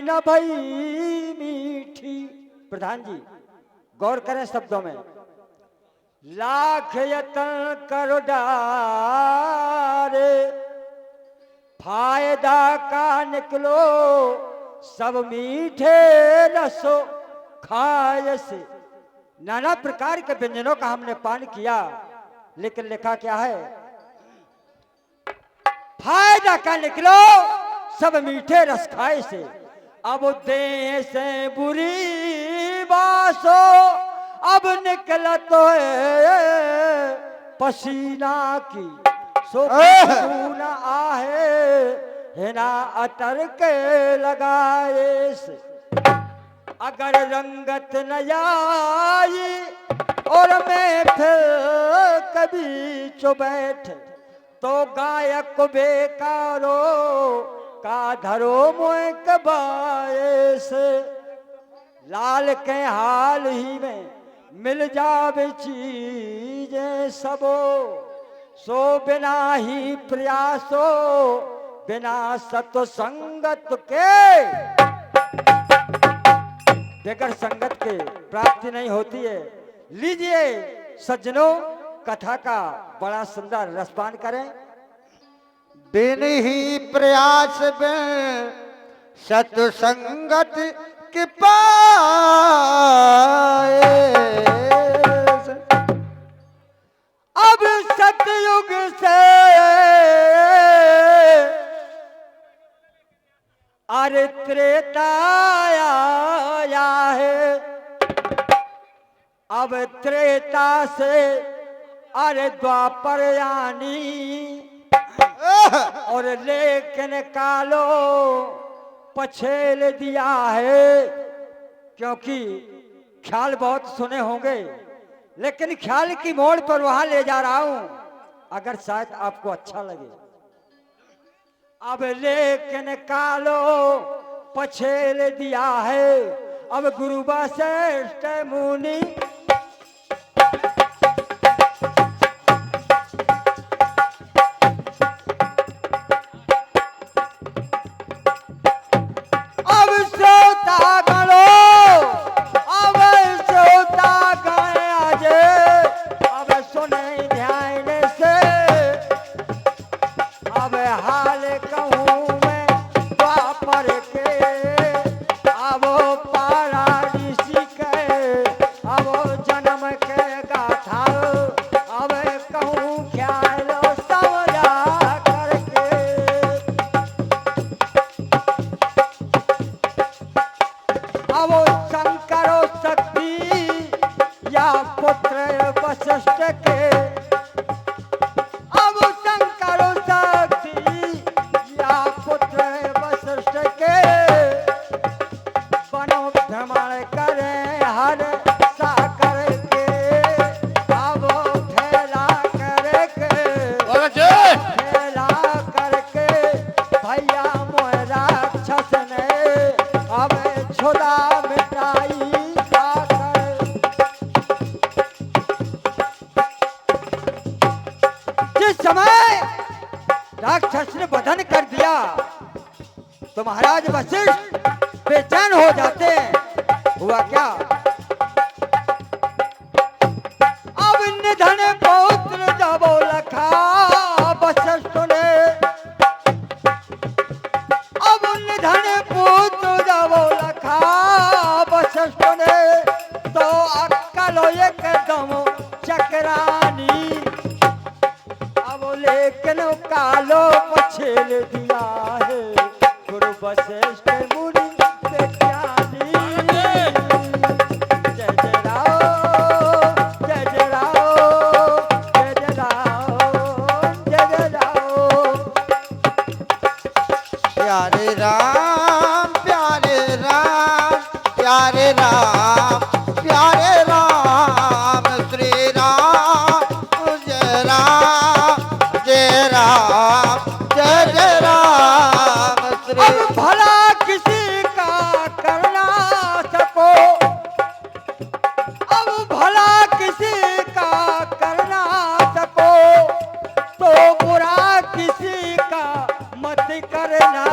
न भई मीठी। प्रधान जी गौर करें शब्दों में, लाख यत्न करो डारे, फायदा का निकलो सब मीठे रसो खाए से। नाना प्रकार के व्यंजनों का हमने पान किया, लेकिन लिखा क्या है, फायदा का निकलो सब मीठे रस खाए से। अब देह से बुरी बासो, अब निकला तो है पसीना की, सो न आहे है ना अतर के लगाए से। अगर रंगत न आई और मैं फिर कभी चो बैठ, तो गायक बेकारो का धरो मोए कबाए से। लाल के हाल ही में मिल जावे चीजें सबो, सो बिना ही प्रयासो बिना सत्संगत के, बगैर संगत के प्राप्ति नहीं होती है। लीजिए सज्जनों, कथा का बड़ा सुंदर रसपान करें। बिन ही प्रयास में सत्संगत के पाए, अब सतयुग से अरे त्रेता आया है, अब त्रेता से अरे द्वापर यानी, और लेकिन कालो पछेल दिया है। क्योंकि ख्याल बहुत सुने होंगे, लेकिन ख्याल की मोड़ पर वहां ले जा रहा हूं, अगर शायद आपको अच्छा लगे। अब लेकिन कालो पछेल दिया है, अब गुरु वशिष्ठ मुनि राक्षस ने वधन कर दिया तो महाराज वशिष्ठ बेचैन हो जाते हैं। हुआ क्या, अब निधन पौत्र जब लखा वशिष्ठ ने, अब निधन पुत्र जब लखा वशिष्ठ ने, तो अक्कल एकदम चकरानी। अब लेकिन कालो पछेल दिया है गुरु वशिष्ठ मुनि विज्ञानी। जय जय राम जय जय राम जय जय राम जय जय राम। प्यारे राम प्यारे राम प्यारे राम प्यारे राम, श्री राम जय राम जय राम जय जय राम श्री। अब भला किसी का करना सको, अब भला किसी का करना सको, तो बुरा किसी का मत करना।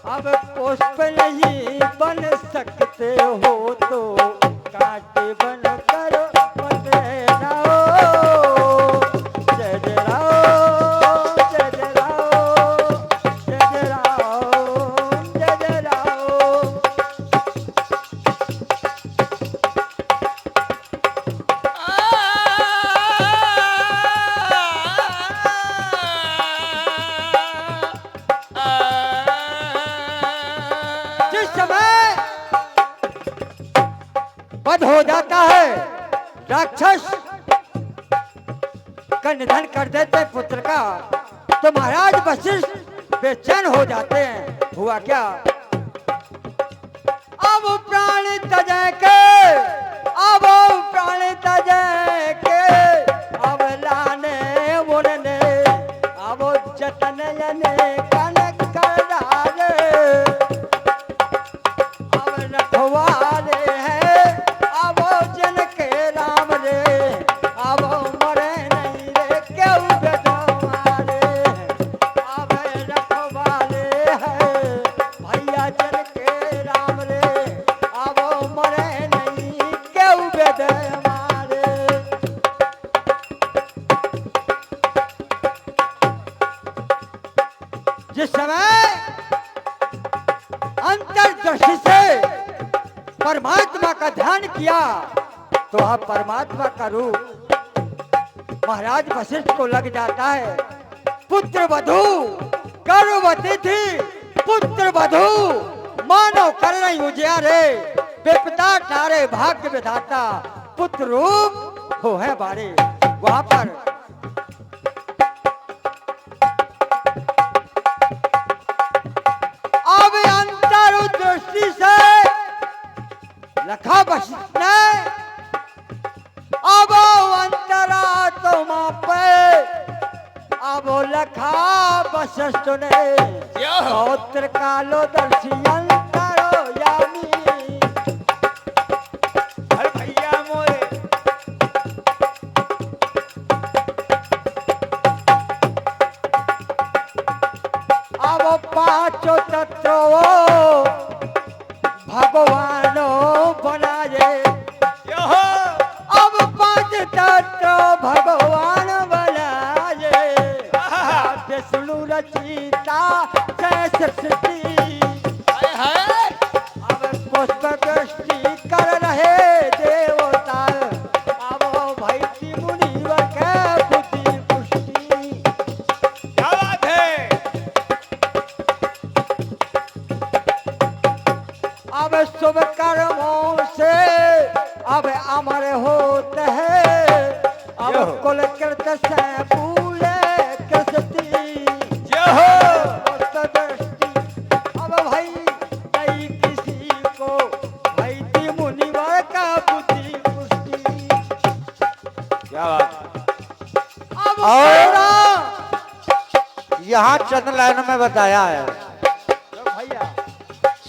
अब पुष्प नहीं बन सकते हो तो कांटे बन कर मत रहना। जय जय राम, जय जय राम, जय जय राम, जय जय राम। जिस समय वध हो जाता है, राक्षस का निधन कर देते पुत्र का, तो महाराज वशिष्ठ बेचैन हो जाते हैं। हुआ क्या? अब प्राण तजय के, अब प्राण तजय के, अब लाने मुनने, अब जतन यने कनक करारे, अब रखवारे हैं, अब जन के राम रे, अब मरे नहीं रे क्यों बेदमारे, अब रखवारे हैं भैया जन के राम रे, अब मरे नहीं क्यों बेदमारे। जिस समय अंतर्दृष्टि से परमात्मा का ध्यान किया तो वह परमात्मा का रूप महाराज वशिष्ठ को लग जाता है। पुत्र वधू गर्भवती थी, पुत्र वधू मानो कर रही उजियारे, विपदा टारे भाग्य विधाता, पुत्र रूप हो है बारे। वहां पर अब अंतर्दृष्टि से लखा वशिष्ठ ने अब अंतरात्मा पे, अब लखा वशिष्ठ ने पौत्र कालो दर्शी अंतरो यामी। अरे भैया मोरे अब पांचों तत्वों भगवानो बनाए, अब पांच तत्व भगवान बनाए, विष्णु रचिता सृष्टि, अब पुष्प दृष्टि कर रहे देवता, अब भैती मुनिवर के बुद्धि पुष्टि। क्या बात है? अब शुभ कर्मों से अब अमर होते हैं, अब कुल कृत से भूले कृष्टि, अब भाई कई किसी को भाई दी मुनिवर का बुद्धि पुष्टि। क्या बात? अब यहाँ चंद लाइनों में बताया है भैया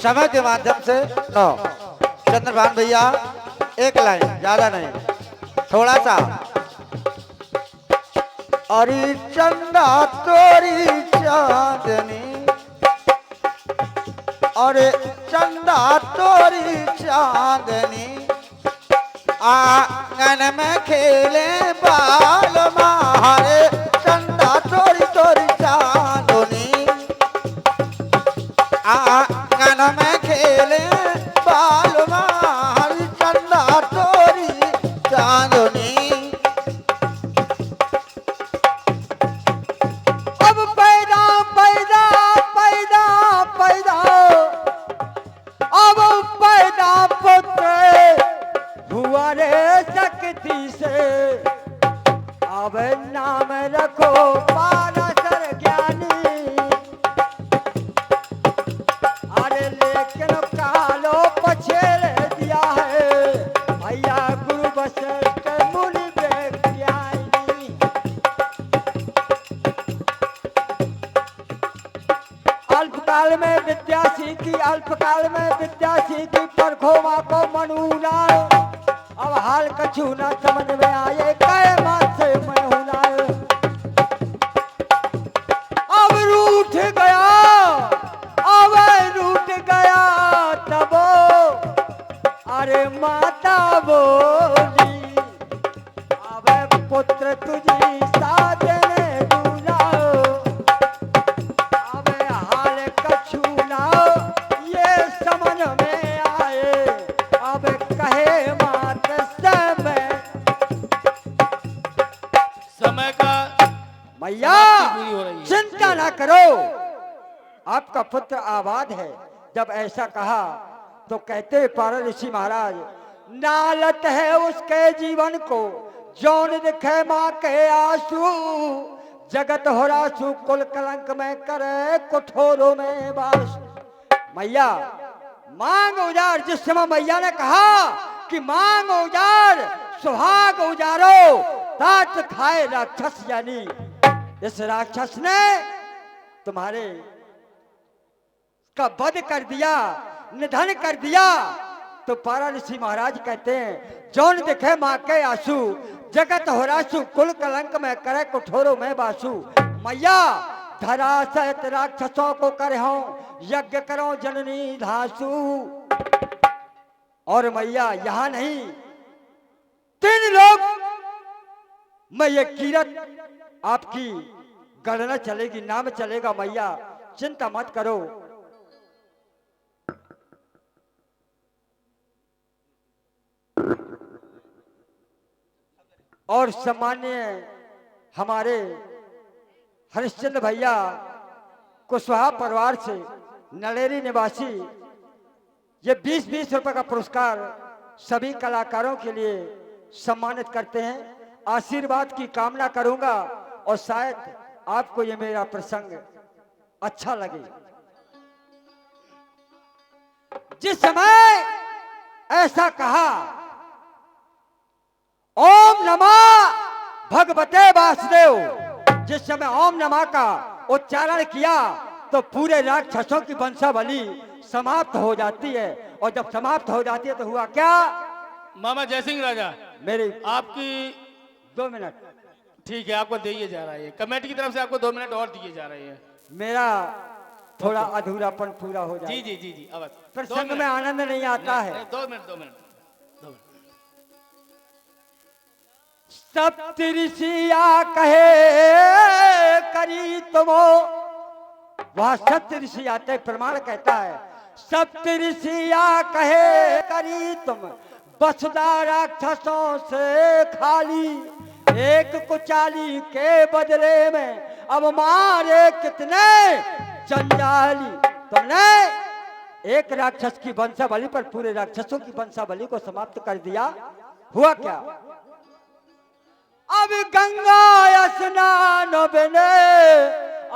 समय के माध्यम से। नो चंद्रभान भैया एक लाइन, ज्यादा नहीं, थोड़ा सा। अरे चंदा तोरी चांदनी, अरे चंदा तोरी चांदनी, आंगन में खेले बाल मारे, चंदा तोरी तोरी चांदनी, आंगन में खेले बाल मारे, चंदा तोरी चांदनी। अब पैदा पैदा पैदा पैदा, अब पैदा पुत्र हुआ रे शक्ति से, अब नाम रखो पाराशर ज्ञानी, अरे लेकिन कालो पछेड़ दिया है भैया गुरु वशिष्ठ मुनि विज्ञानी। अल्पकाल में विद्या सीखी, अल्पकाल में विद्या सीखी, परखो माँ को मनूना, अब हाल कछु न समझ में आए, कै माँ से मैं हुना, अब रूठ गया, अब रूठ गया बोली अबे पुत्र तुझी साजने दूल्हा अबे हाल कछु ना ये समझ में आए अब कहे मात समय का मैया समाप्ति पूरी हो रही है। चिंता ना करो, आपका पुत्र आबाद है। जब ऐसा कहा तो कहते पारा ऋषि महाराज, नालत है उसके जीवन को जौन दिखे माँ के आंसू, जगत हो रासू कुल कलंक में करे कठोरों में बास। मैया मांग उजार, जिस समय मैया ने कहा कि मांग उजार सुहाग उजारो तात खाए राक्षस, यानी इस राक्षस ने तुम्हारे का वध कर दिया, निधन कर दिया। तो पारा ऋषि महाराज कहते हैं, जौन दिखे माँ के आंसू जगत हो रासू कुल कलंक में करे कठोरों में बासु। मैया धरा सहित राक्षसों को करे हो यज्ञ करो जननी धासु। और मैया यहाँ नहीं, 3 लोग मैं ये कीरत आपकी गणना चलेगी, नाम चलेगा। मैया चिंता मत करो। और सम्मान्य हमारे हरिश्चंद्र भैया कुशवाहा परिवार से नलेरी निवासी ये 20-20 रुपए का पुरस्कार सभी कलाकारों के लिए सम्मानित करते हैं। आशीर्वाद की कामना करूंगा और शायद आपको ये मेरा प्रसंग अच्छा लगे। जिस समय ऐसा कहा ओम नमः भगवते वासुदेव, जिस समय ओम नमः का उच्चारण किया तो पूरे राक्षसों की वंशावली समाप्त हो जाती है। और जब समाप्त हो जाती है तो हुआ क्या? मामा जयसिंह राजा, मेरी आपकी 2 मिनट, ठीक है, आपको दिए जा रहा है, कमेटी की तरफ से आपको 2 मिनट और दिए जा रहे हैं। मेरा थोड़ा अधूरापन पूरा हो जाए। जी जी जी जी, अवश्य। प्रसंग में आनंद नहीं आता है। 2 मिनट 2 मिनट। सप्तऋषिया कहे करी तुमो, वह सप्तऋषि आते प्रमाण कहता है, सप्तऋषिया कहे करी तुम वसुधा राक्षसों से खाली, एक कुचाली के बदले में अब मारे कितने जंजाली। तुमने एक राक्षस की वंशावली पर पूरे राक्षसों की वंशावली को समाप्त कर दिया। हुआ क्या? अब गंगा स्नान बिने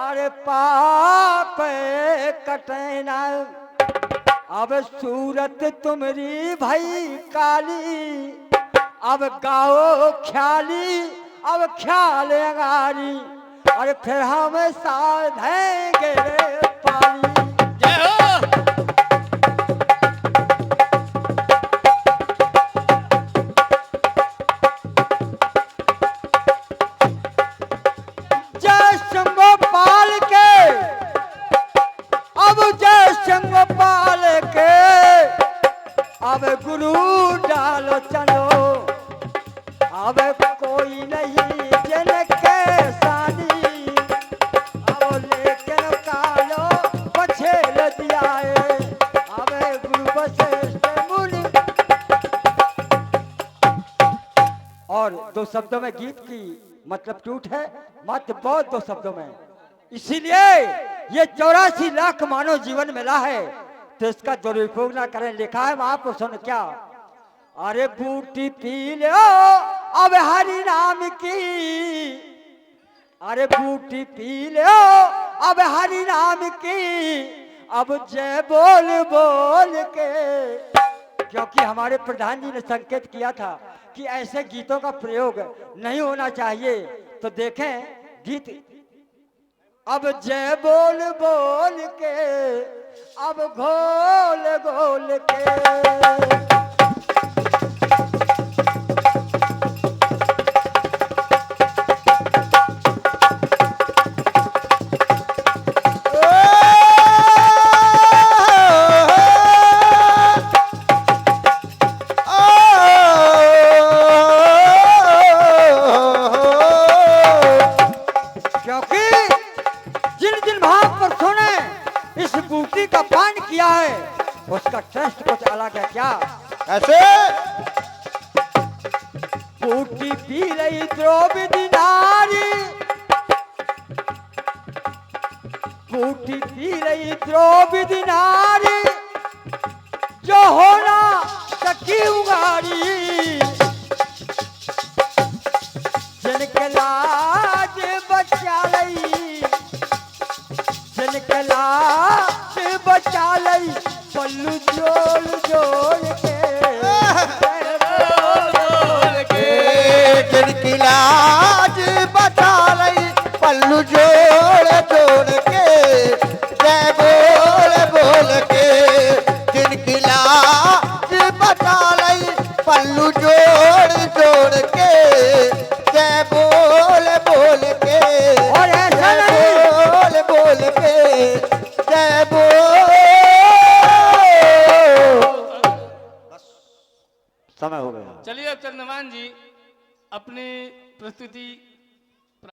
अरे पाप कटना, अब सूरत तुमरी भई काली, अब गाओ ख्याली अब ख्याल अंगारी, अरे फिर हम साधेंगे पानी। जय हो। जय शंगोपाल के, अब जय शंगोपाल के, अब गुरु डालो चलो, अब कोई नहीं जिनके सानी, अब लेकिन कालो पछेल दिया है, अब गुरु वशिष्ठ मुनि। और 2 शब्दों में गीत की मतलब टूट है, मात्र बहुत 2 शब्दों में। इसीलिए ये 84 लाख मानव जीवन मिला है, तो इसका दुरुपयोग ना करें। लिखा है महापुरुषों ने क्या, अरे बूटी पी लो अब हरि नाम की, अरे बूटी पी लो अब हरि नाम की, अब जय बोल बोल के। क्योंकि हमारे प्रधान जी ने संकेत किया था कि ऐसे गीतों का प्रयोग नहीं होना चाहिए। तो देखें गीत, अब जय बोल बोल के, अब घोल घोल के। उसका टेस्ट कुछ अलग है क्या? कैसे? फूटी पी रही द्रौपदी नारी, फूटी पी रही द्रौपदी नारी, जो होना सकी उगारी, जिनके लाज बचा लई, जिनके लाज बचा लई, पल्लू जोड़ जोड़ के जिनकी लाज बचा रही पल्लू जोड़ जोड़ के, जय बोल बोल के, जिनकी लाज बचा रही पल्लू जोड़ जोड़ के, जय बोल बोल के, और ऐसा नहीं बोल बोल के, जय बोल। समय हो गया। चलिए अब चंद्रभान जी अपनी प्रस्तुति